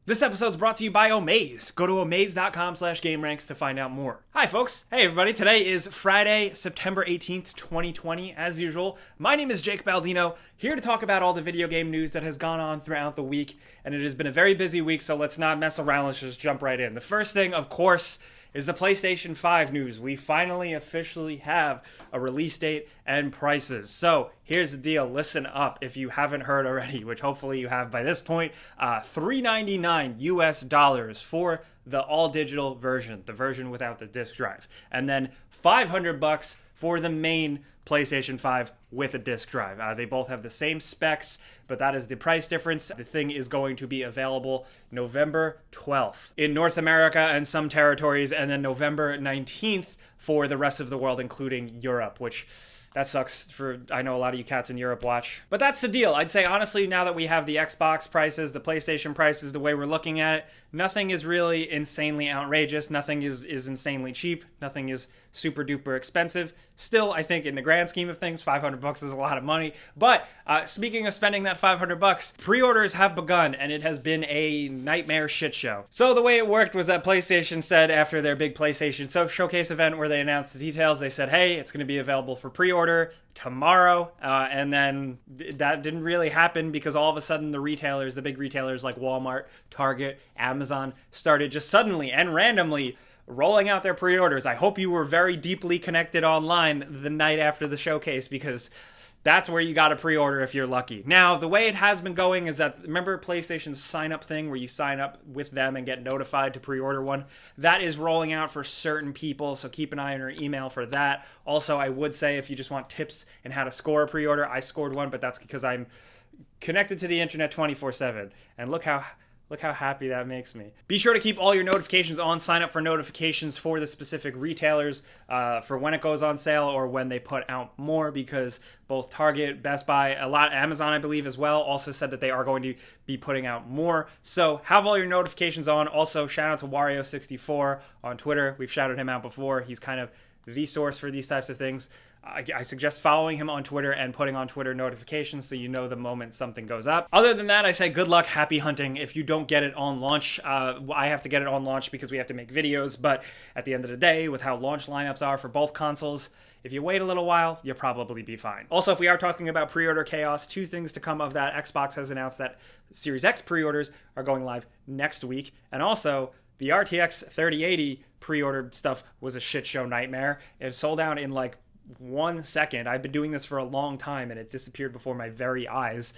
This episode's brought to you by Omaze. Go to omaze.com/gameranx to find out more. Hi folks. Hey everybody. Today is Friday, September 18th, 2020. As usual, my name is Jake Baldino, here to talk about all the video game news that has gone on throughout the week. And it has been a very busy week, so let's not mess around. Let's just jump right in. The first thing, of course, is the PlayStation 5 news. We finally officially have a release date and prices. So here's the deal. Listen up if you haven't heard already, which hopefully you have by this point. $399 US for the all-digital version, the version without the disc drive. And then $500 for the main PlayStation 5 with a disc drive. They both have the same specs, but that is the price difference. The thing is going to be available November 12th in North America and some territories, and then November 19th for the rest of the world, including Europe, which that sucks for, I know a lot of you cats in Europe watch. But that's the deal. I'd say, honestly, now that we have the Xbox prices, the PlayStation prices, the way we're looking at it, nothing is really insanely outrageous. Nothing is insanely cheap. Nothing is super duper expensive. Still, I think in the grand scheme of things, $500 is a lot of money. But speaking of spending that $500, pre-orders have begun, and it has been a nightmare shit show. So the way it worked was that PlayStation said after their big PlayStation Showcase event where they announced the details, they said, hey, it's going to be available for pre-order tomorrow, and then that didn't really happen because all of a sudden the retailers, the big retailers like Walmart, Target, Amazon, started just suddenly and randomly rolling out their pre-orders. I hope you were very deeply connected online the night after the showcase, because that's where you got to pre-order if you're lucky. Now, the way it has been going is that, remember PlayStation's sign-up thing where you sign up with them and get notified to pre-order one? That is rolling out for certain people, so keep an eye on your email for that. Also, I would say if you just want tips on how to score a pre-order, I scored one, but that's because I'm connected to the internet 24/7. And look how happy that makes me. Be sure to keep all your notifications on. Sign up for notifications for the specific retailers for when it goes on sale or when they put out more, because both Target, Best Buy, Amazon, I believe as well, also said that they are going to be putting out more. So have all your notifications on. Also, shout out to Wario64 on Twitter. We've shouted him out before. He's kind of the source for these types of things. I suggest following him on Twitter and putting on Twitter notifications so you know the moment something goes up. Other than that, I say good luck, happy hunting. If you don't get it on launch, I have to get it on launch because we have to make videos, but at the end of the day, with how launch lineups are for both consoles, if you wait a little while, you'll probably be fine. Also, if we are talking about pre-order chaos, two things to come of that. Xbox has announced that Series X pre-orders are going live next week, and also the RTX3080 pre-order stuff was a shit show nightmare. It sold out in like 1 second. I've been doing this for a long time and it disappeared before my very eyes.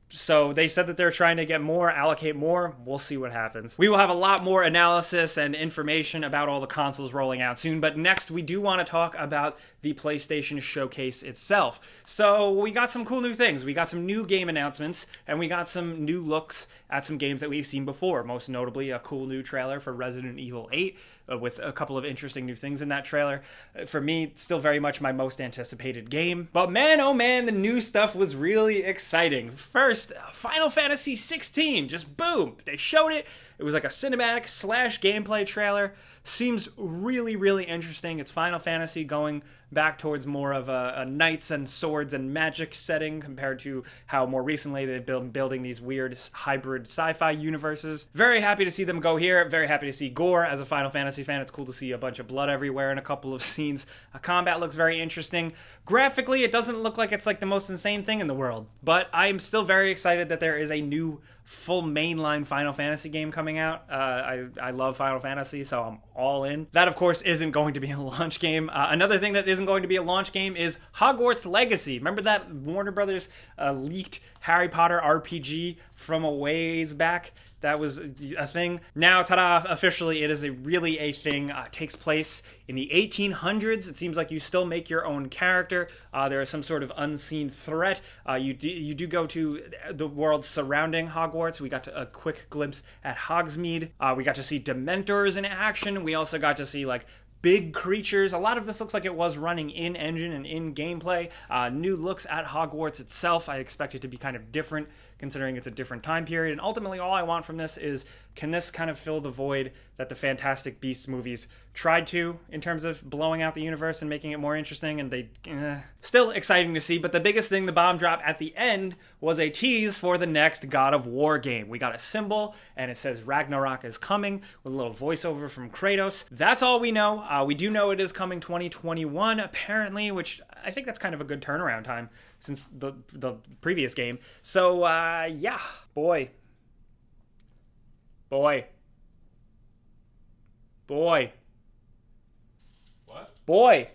So they said that they're trying to get more, allocate more. We'll see what happens. We will have a lot more analysis and information about all the consoles rolling out soon. But next, we do want to talk about the PlayStation Showcase itself. So we got some cool new things. We got some new game announcements, and we got some new looks at some games that we've seen before. Most notably, a cool new trailer for Resident Evil 8 with a couple of interesting new things in that trailer. For me, still very much my most anticipated game. But man, oh man, the new stuff was really exciting. First, Final Fantasy 16, just boom, they showed it. It was like a cinematic / gameplay trailer. Seems really, really interesting. It's Final Fantasy going back towards more of a knights and swords and magic setting compared to how more recently they've been building these weird hybrid sci-fi universes. Very happy to see them go here. Very happy to see gore. As a Final Fantasy fan, it's cool to see a bunch of blood everywhere in a couple of scenes. Combat looks very interesting. Graphically, it doesn't look like it's like the most insane thing in the world, but I'm still very excited that there is a new full mainline Final Fantasy game coming out. I love Final Fantasy, so I'm all in. That, of course, isn't going to be a launch game. Another thing that isn't going to be a launch game is Hogwarts Legacy. Remember that Warner Brothers leaked Harry Potter RPG from a ways back? That was a thing. Now, ta-da, officially, it is really a thing. Takes place in the 1800s. It seems like you still make your own character. There is some sort of unseen threat. You do go to the world surrounding Hogwarts. We got a quick glimpse at Hogsmeade. We got to see Dementors in action. We also got to see, like, big creatures. A lot of this looks like it was running in engine and in gameplay. New looks at Hogwarts itself. I expect it to be kind of different considering it's a different time period. And ultimately all I want from this is, can this kind of fill the void that the Fantastic Beasts movies tried to in terms of blowing out the universe and making it more interesting, and they still exciting to see. But the biggest thing, the bomb drop at the end, was a tease for the next God of War game. We got a symbol and it says Ragnarok is coming with a little voiceover from Kratos. That's all we know. We do know it is coming 2021 apparently, which I think that's kind of a good turnaround time since the previous game. So yeah, boy. What? What?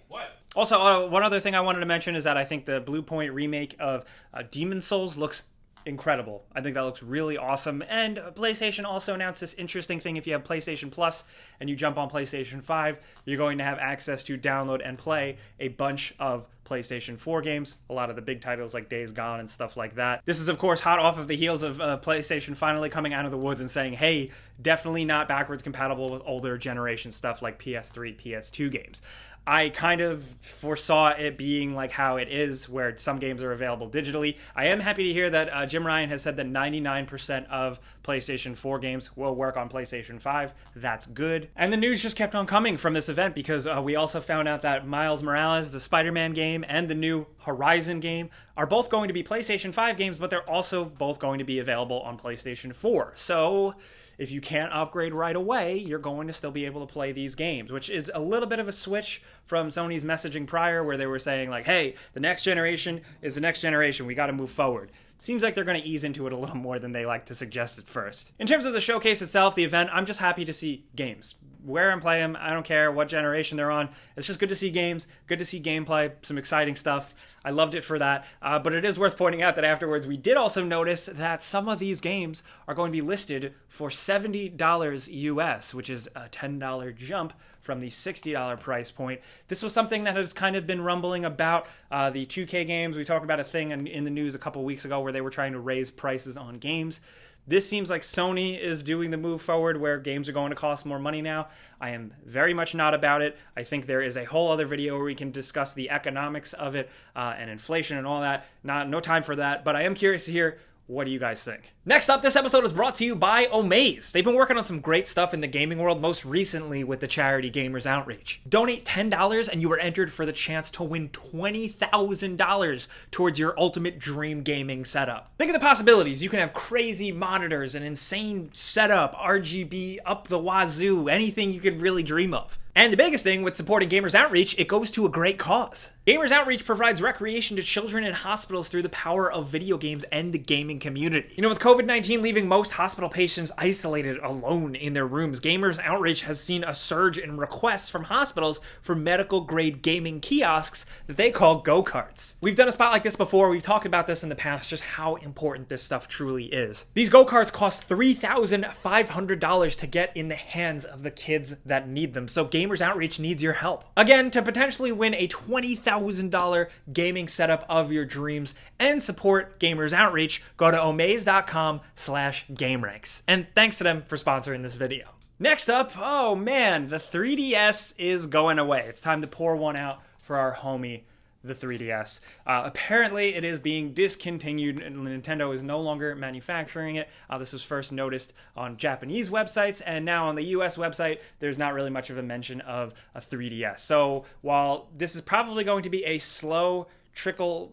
Also, one other thing I wanted to mention is that I think the Blue Point remake of Demon's Souls looks incredible. I think that looks really awesome. And PlayStation also announced this interesting thing. If you have PlayStation Plus and you jump on PlayStation 5, you're going to have access to download and play a bunch of PlayStation 4 games, a lot of the big titles like Days Gone and stuff like that. This is, of course, hot off of the heels of PlayStation finally coming out of the woods and saying, hey, definitely not backwards compatible with older generation stuff like PS3, PS2 games. I kind of foresaw it being like how it is, where some games are available digitally. I am happy to hear that Jim Ryan has said that 99% of PlayStation 4 games will work on PlayStation 5. That's good. And the news just kept on coming from this event because we also found out that Miles Morales, the Spider-Man game, and the new Horizon game are both going to be PlayStation 5 games, but they're also both going to be available on PlayStation 4. So if you can't upgrade right away, you're going to still be able to play these games, which is a little bit of a switch from Sony's messaging prior, where they were saying like, hey, the next generation is the next generation. We got to move forward. Seems like they're going to ease into it a little more than they like to suggest at first. In terms of the showcase itself, the event, I'm just happy to see games. Where I'm playing them, I don't care what generation they're on. It's just good to see games, good to see gameplay, some exciting stuff. I loved it for that. But it is worth pointing out that afterwards we did also notice that some of these games are going to be listed for $70 US, which is a $10 jump from the $60 price point. This was something that has kind of been rumbling about the 2K games. We talked about a thing in the news a couple weeks ago where they were trying to raise prices on games. This seems like Sony is doing the move forward where games are going to cost more money now. I am very much not about it. I think there is a whole other video where we can discuss the economics of it and inflation and all that. No time for that, but I am curious to hear, what do you guys think? Next up, this episode is brought to you by Omaze. They've been working on some great stuff in the gaming world, most recently with the charity Gamers Outreach. Donate $10 and you are entered for the chance to win $20,000 towards your ultimate dream gaming setup. Think of the possibilities. You can have crazy monitors, an insane setup, RGB up the wazoo, anything you could really dream of. And the biggest thing with supporting Gamers Outreach, it goes to a great cause. Gamers Outreach provides recreation to children in hospitals through the power of video games and the gaming community. You know, with COVID-19 leaving most hospital patients isolated alone in their rooms, Gamers Outreach has seen a surge in requests from hospitals for medical-grade gaming kiosks that they call go-karts. We've done a spot like this before. We've talked about this in the past, just how important this stuff truly is. These go-karts cost $3,500 to get in the hands of the kids that need them, so Gamers Outreach needs your help. Again, to potentially win a $20,000 gaming setup of your dreams and support Gamers Outreach, go to omaze.com/gameranx. And thanks to them for sponsoring this video. Next up, oh man, the 3DS is going away. It's time to pour one out for our homie, the 3DS. Apparently it is being discontinued and Nintendo is no longer manufacturing it. This was first noticed on Japanese websites, and now on the US website there's not really much of a mention of a 3DS. So while this is probably going to be a slow trickle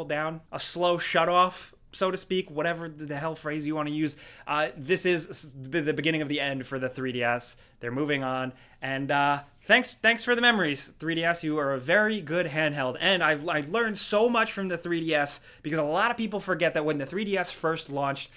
down, a slow shut off, so to speak, whatever the hell phrase you want to use, this is the beginning of the end for the 3DS. They're moving on, and thanks for the memories, 3DS. You are a very good handheld, and I learned so much from the 3DS because a lot of people forget that when the 3DS first launched,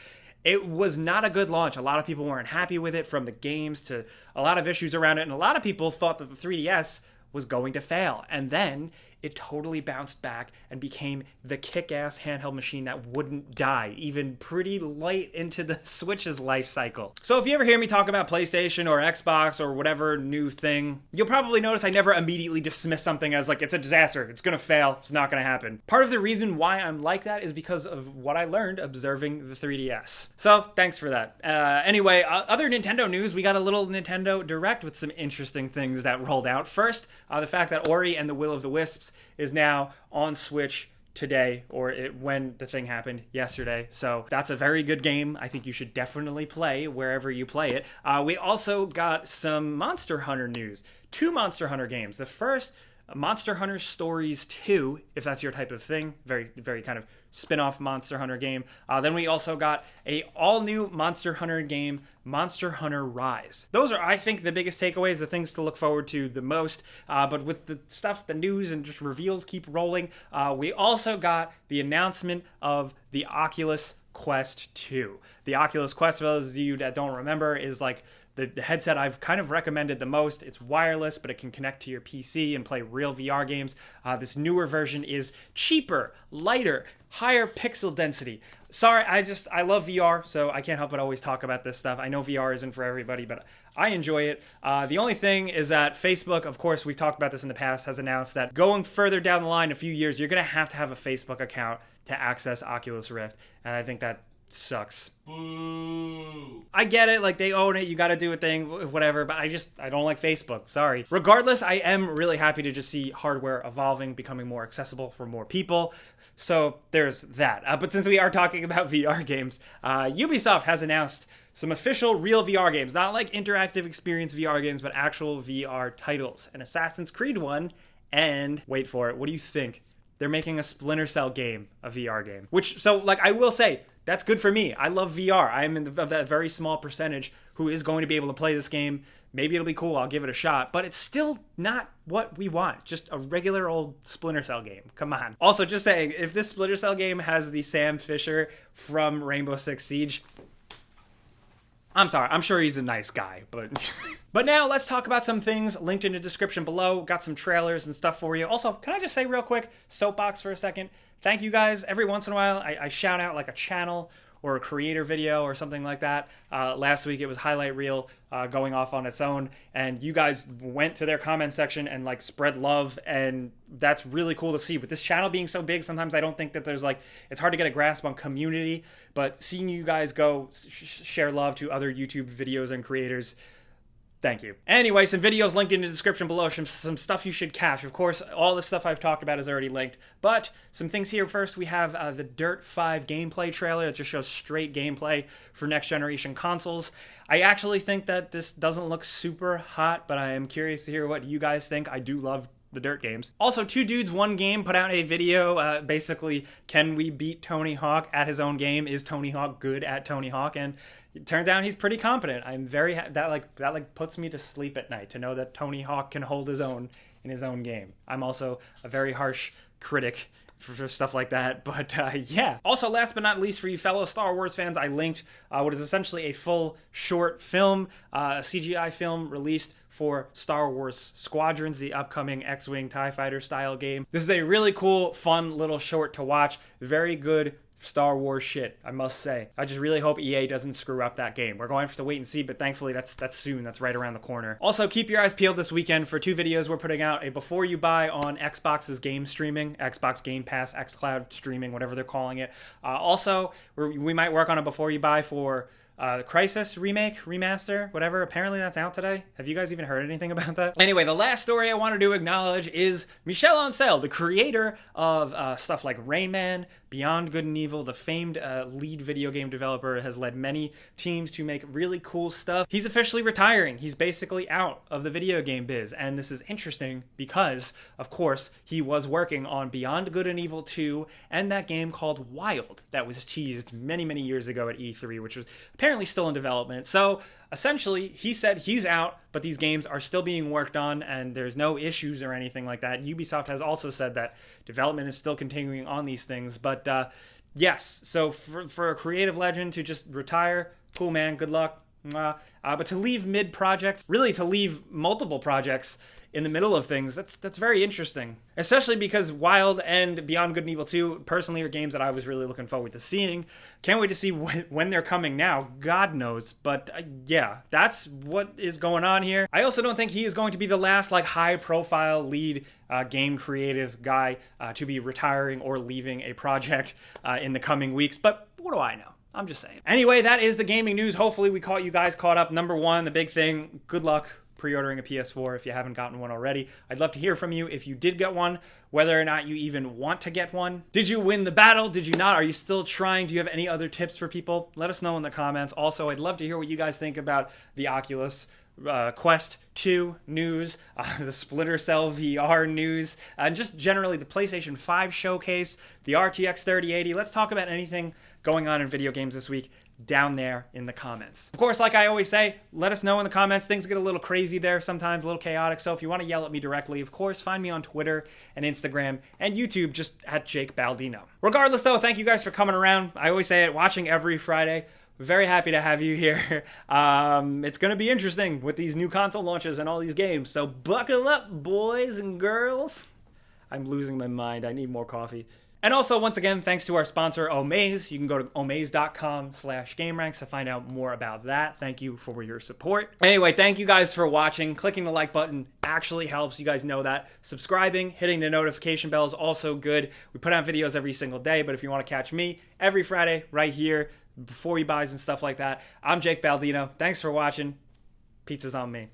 it was not a good launch. A lot of people weren't happy with it, from the games to a lot of issues around it, and a lot of people thought that the 3DS was going to fail, and then it totally bounced back and became the kick-ass handheld machine that wouldn't die, even pretty late into the Switch's life cycle. So if you ever hear me talk about PlayStation or Xbox or whatever new thing, you'll probably notice I never immediately dismiss something as like, it's a disaster, it's gonna fail, it's not gonna happen. Part of the reason why I'm like that is because of what I learned observing the 3DS. So thanks for that. Anyway, other Nintendo news, we got a little Nintendo Direct with some interesting things that rolled out. First, the fact that Ori and the Will of the Wisps is now on Switch today, or when the thing happened yesterday. So that's a very good game. I think you should definitely play wherever you play it. We also got some Monster Hunter news. 2 Monster Hunter games. The first, Monster Hunter Stories 2, if that's your type of thing. Very, very kind of spin-off Monster Hunter game. Then we also got a all-new Monster Hunter game, Monster Hunter Rise. Those are, I think, the biggest takeaways, the things to look forward to the most. But with the stuff, the news and just reveals keep rolling, we also got the announcement of the Oculus Quest 2. The Oculus Quest, for those of you that don't remember, is like the headset I've kind of recommended the most. It's wireless, but it can connect to your PC and play real VR games. This newer version is cheaper, lighter, higher pixel density. Sorry, I love VR, so I can't help but always talk about this stuff. I know VR isn't for everybody, but I enjoy it. The only thing is that Facebook, of course, we've talked about this in the past, has announced that going further down the line, a few years, you're going to have a Facebook account to access Oculus Rift, and I think that sucks. Boo. I get it, like they own it, you gotta do a thing, whatever, but I don't like Facebook, sorry. Regardless, I am really happy to just see hardware evolving, becoming more accessible for more people. So there's that. But since we are talking about VR games, Ubisoft has announced some official real VR games, not like interactive experience VR games, but actual VR titles. An Assassin's Creed one, and wait for it, what do you think? They're making a Splinter Cell game, a VR game. Which, so, like, I will say, that's good for me. I love VR. I am of that very small percentage who is going to be able to play this game. Maybe it'll be cool. I'll give it a shot. But it's still not what we want. Just a regular old Splinter Cell game. Come on. Also, just saying, if this Splinter Cell game has the Sam Fisher from Rainbow Six Siege, I'm sorry, I'm sure he's a nice guy, but... But now let's talk about some things linked in the description below. Got some trailers and stuff for you. Also, can I just say real quick, soapbox for a second? Thank you guys. Every once in a while, I shout out like a channel or a creator video or something like that. Last week it was Highlight Reel going off on its own, and you guys went to their comment section and like spread love, and that's really cool to see. With this channel being so big, sometimes I don't think that there's like, it's hard to get a grasp on community, but seeing you guys go share love to other YouTube videos and creators, thank you. Anyway, some videos linked in the description below, some stuff you should catch. Of course, all the stuff I've talked about is already linked, but some things here. First, we have the Dirt 5 gameplay trailer that just shows straight gameplay for next generation consoles. I actually think that this doesn't look super hot, but I am curious to hear what you guys think. I do love the Dirt games. Also, Two Dudes One Game put out a video, basically, can we beat Tony Hawk at his own game? Is Tony Hawk good at Tony Hawk? And it turns out he's pretty competent. I'm very that puts me to sleep at night to know that Tony Hawk can hold his own in his own game. I'm also a very harsh critic for stuff like that, but yeah. Also, last but not least, for you fellow Star Wars fans, I linked what is essentially a full short film, a CGI film released for Star Wars Squadrons, the upcoming X-Wing TIE Fighter style game. This is a really cool, fun little short to watch. Very good Star Wars shit, I must say. I just really hope EA doesn't screw up that game. We're going to have to wait and see, but thankfully that's soon. That's right around the corner. Also, keep your eyes peeled this weekend for 2 videos. We're putting out a before you buy on Xbox's game streaming, Xbox Game Pass, xCloud streaming, whatever they're calling it. Also, we might work on a before you buy for the Crysis remake, remaster, whatever. Apparently that's out today. Have you guys even heard anything about that? Anyway, the last story I wanted to acknowledge is Michel Ancel, the creator of stuff like Rayman, Beyond Good and Evil, the famed lead video game developer, has led many teams to make really cool stuff. He's officially retiring. He's basically out of the video game biz, and this is interesting because, of course, he was working on Beyond Good and Evil 2 and that game called Wild that was teased many, many years ago at E3, which was apparently still in development. So essentially, he said he's out, but these games are still being worked on and there's no issues or anything like that. Ubisoft has also said that development is still continuing on these things. But yes, so for a creative legend to just retire, cool, man, good luck. But to leave mid-project, really to leave multiple projects in the middle of things, that's very interesting. Especially because Wild and Beyond Good and Evil 2 personally are games that I was really looking forward to seeing. Can't wait to see when they're coming now. God knows. But yeah, that's what is going on here. I also don't think he is going to be the last like high-profile lead game creative guy to be retiring or leaving a project in the coming weeks. But what do I know? I'm just saying. Anyway, that is the gaming news. Hopefully we caught you guys caught up. Number one, the big thing, good luck pre-ordering a PS4 if you haven't gotten one already. I'd love to hear from you if you did get one, whether or not you even want to get one. Did you win the battle? Did you not? Are you still trying? Do you have any other tips for people? Let us know in the comments. Also, I'd love to hear what you guys think about the Oculus Quest 2 news, the Splinter Cell VR news, and just generally the PlayStation 5 showcase, the RTX 3080. Let's talk about anything going on in video games this week down there in the comments. Of course, like I always say, let us know in the comments. Things get a little crazy there sometimes, a little chaotic. So if you want to yell at me directly, of course, find me on Twitter and Instagram and YouTube, just at Jake Baldino. Regardless, though, thank you guys for coming around. I always say it, watching every Friday. Very happy to have you here. It's going to be interesting with these new console launches and all these games. So buckle up, boys and girls. I'm losing my mind. I need more coffee. And also, once again, thanks to our sponsor, Omaze. You can go to omaze.com/gameranx to find out more about that. Thank you for your support. Anyway, thank you guys for watching. Clicking the like button actually helps. You guys know that. Subscribing, hitting the notification bell is also good. We put out videos every single day, but if you want to catch me every Friday right here, before you buys and stuff like that, I'm Jake Baldino. Thanks for watching. Pizza's on me.